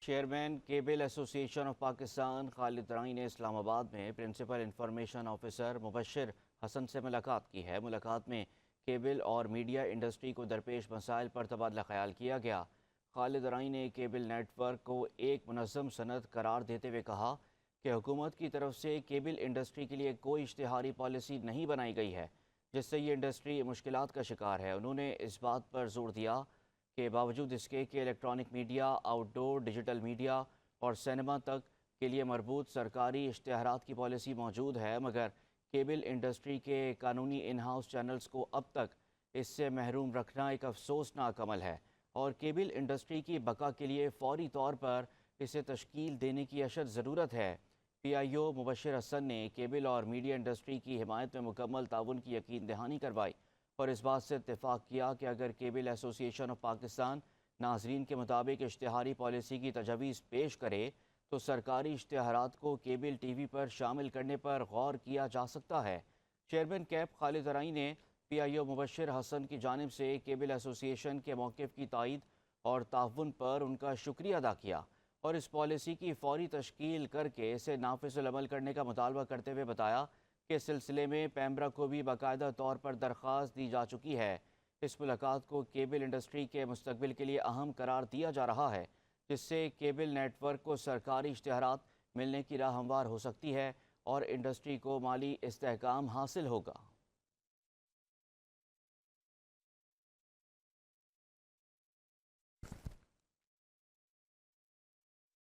Chairman cable ایسوسی ایشن of Pakistan خالد رائی نے اسلام آباد میں پرنسپل انفارمیشن آفیسر مبشر حسن سے ملاقات کی ہے۔ ملاقات میں کیبل اور میڈیا انڈسٹری کو درپیش مسائل پر تبادلہ خیال کیا گیا۔ خالد رائی نے کیبل نیٹ ورک کو ایک منظم صنعت قرار دیتے ہوئے کہا کہ حکومت کی طرف سے کیبل انڈسٹری کے لیے کوئی اشتہاری پالیسی نہیں بنائی گئی ہے، جس سے یہ انڈسٹری مشکلات کا شکار ہے۔ انہوں نے اس بات پر زور دیا کہ باوجود اس کے کہ الیکٹرانک میڈیا، آؤٹ ڈور، ڈیجیٹل میڈیا اور سینما تک کے لیے مربوط سرکاری اشتہارات کی پالیسی موجود ہے، مگر کیبل انڈسٹری کے قانونی ان ہاؤس چینلز کو اب تک اس سے محروم رکھنا ایک افسوسناک عمل ہے اور کیبل انڈسٹری کی بقا کے لیے فوری طور پر اسے تشکیل دینے کی اشد ضرورت ہے۔ پی آئی او مبشر حسن نے کیبل اور میڈیا انڈسٹری کی حمایت میں مکمل تعاون کی یقین دہانی کروائی اور اس بات سے اتفاق کیا کہ اگر کیبل ایسوسی ایشن آف پاکستان ناظرین کے مطابق اشتہاری پالیسی کی تجاویز پیش کرے تو سرکاری اشتہارات کو کیبل ٹی وی پر شامل کرنے پر غور کیا جا سکتا ہے۔ چیئرمین کیب خالد رائی نے پی آئی او مبشر حسن کی جانب سے کیبل ایسوسی ایشن کے موقف کی تائید اور تعاون پر ان کا شکریہ ادا کیا اور اس پالیسی کی فوری تشکیل کر کے اسے نافذ العمل کرنے کا مطالبہ کرتے ہوئے بتایا کہ اس سلسلے میں پیمبرا کو بھی باقاعدہ طور پر درخواست دی جا چکی ہے۔ اس ملاقات کو کیبل انڈسٹری کے مستقبل کے لیے اہم قرار دیا جا رہا ہے، جس سے کیبل نیٹ ورک کو سرکاری اشتہارات ملنے کی راہ ہموار ہو سکتی ہے اور انڈسٹری کو مالی استحکام حاصل ہوگا۔